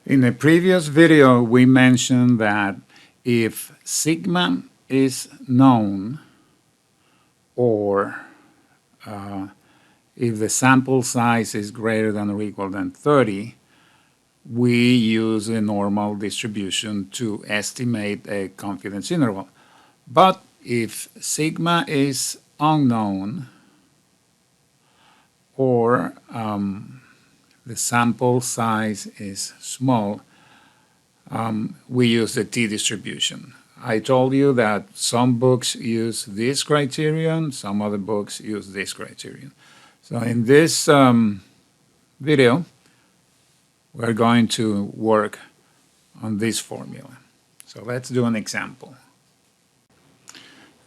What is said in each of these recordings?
In a previous video, we mentioned that if sigma is known, or if the sample size is greater than or equal than 30, we use a normal distribution to estimate a confidence interval. But if sigma is unknown, or the sample size is small, we use the t-distribution. I told you that some books use this criterion, some other books use this criterion. So in this video, we're going to work on this formula. So let's do an example.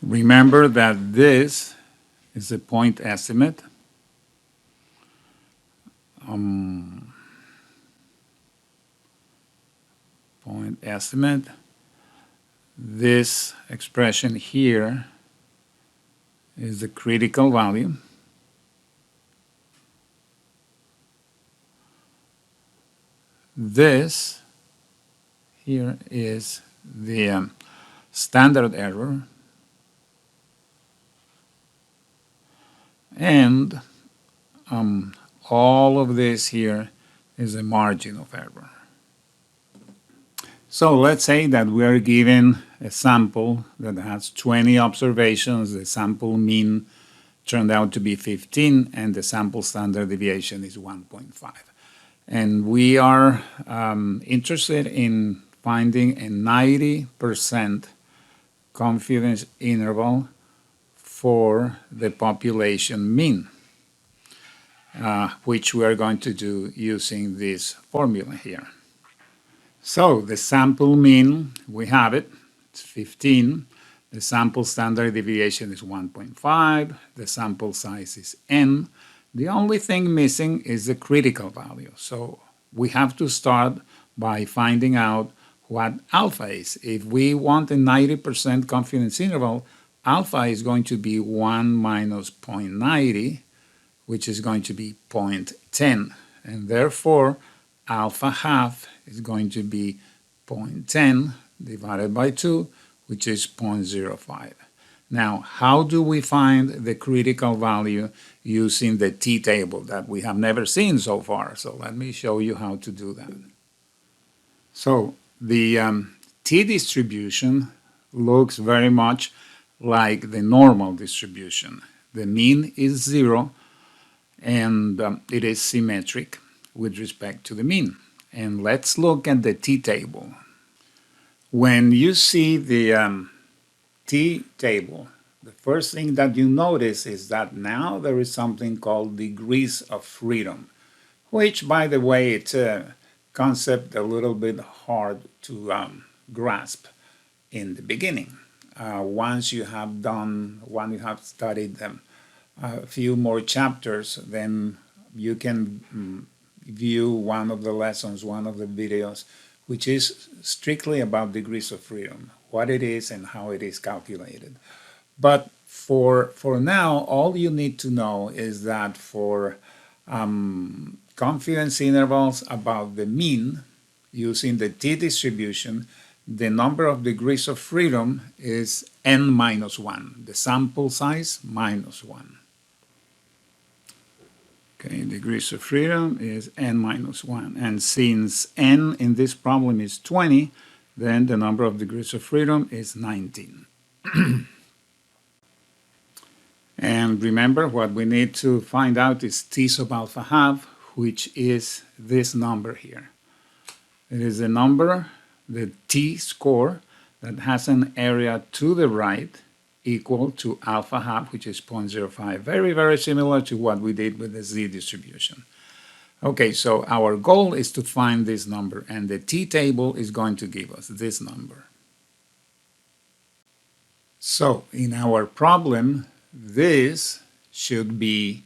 Remember that this is a point estimate. Point estimate. This expression here is the critical value. This here is the standard error. And all of this here is a margin of error. So let's say that we are given a sample that has 20 observations. The sample mean turned out to be 15, and the sample standard deviation is 1.5. And we are interested in finding a 90% confidence interval for the population mean, which we are going to do using this formula here. So the sample mean, we have it, it's 15. The sample standard deviation is 1.5. The sample size is n. The only thing missing is the critical value. So we have to start by finding out what alpha is. If we want a 90% confidence interval, alpha is going to be 1 minus 0.90, which is going to be 0.10. And therefore, alpha half is going to be 0.10 divided by 2, which is 0.05. Now, how do we find the critical value using the t-table that we have never seen so far? So let me show you how to do that. So the t-distribution looks very much like the normal distribution. The mean is 0, and it is symmetric with respect to the mean. And let's look at the t-table. When you see the t-table, the first thing that you notice is that now there is something called degrees of freedom, which, by the way, it's a concept a little bit hard to grasp in the beginning. Once you have studied them a few more chapters, then you can view one of the lessons, one of the videos, which is strictly about degrees of freedom, what it is and how it is calculated. But for now, all you need to know is that for confidence intervals about the mean, using the t-distribution, the number of degrees of freedom is n minus 1, the sample size minus 1. Okay, degrees of freedom is n minus 1. And since n in this problem is 20, then the number of degrees of freedom is 19. And remember, what we need to find out is t sub alpha half, which is this number here. It is a number, the t-score, that has an area to the right equal to alpha half, which is 0.05. Very, very similar to what we did with the z-distribution. Okay, so our goal is to find this number, and the t-table is going to give us this number. So in our problem, this should be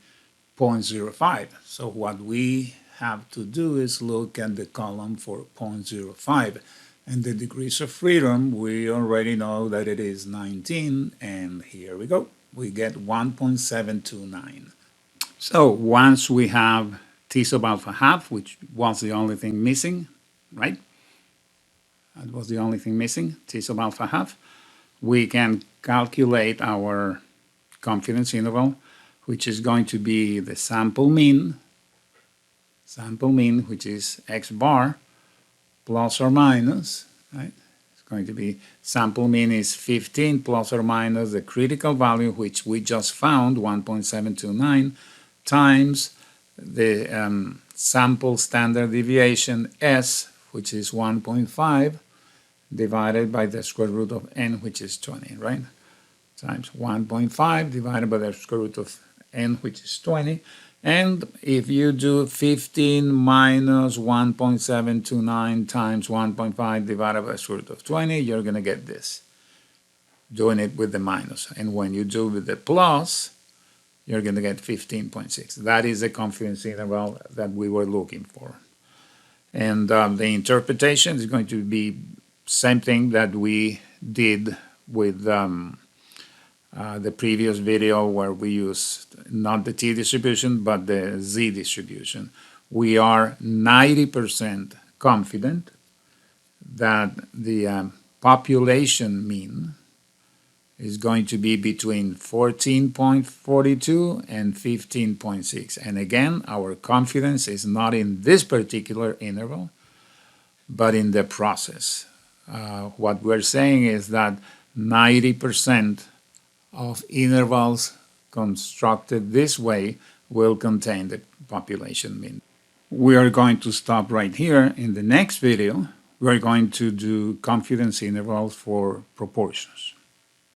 0.05. So what we have to do is look at the column for 0.05. And the degrees of freedom, we already know that it is 19, and here we go. We get 1.729. So once we have t sub alpha half, which was the only thing missing, right? That was the only thing missing, t sub alpha half. We can calculate our confidence interval, which is going to be the sample mean, which is x bar plus or minus, right? It's going to be sample mean is 15 plus or minus the critical value, which we just found, 1.729, times the sample standard deviation S, which is 1.5, divided by the square root of n, which is 20, right? Times 1.5 divided by the square root of n, which is 20. And if you do 15 minus 1.729 times 1.5 divided by the square root of 20, you're going to get this, doing it with the minus. And when you do with the plus, you're going to get 15.6. That is the confidence interval that we were looking for. And the interpretation is going to be same thing that we did with the previous video, where we used not the t distribution but the z distribution. We are 90% confident that the population mean is going to be between 14.42 and 15.6. And again, our confidence is not in this particular interval, but in the process. What we're saying is that 90% of intervals constructed this way will contain the population mean. We are going to stop right here. In the next video, we're going to do confidence intervals for proportions.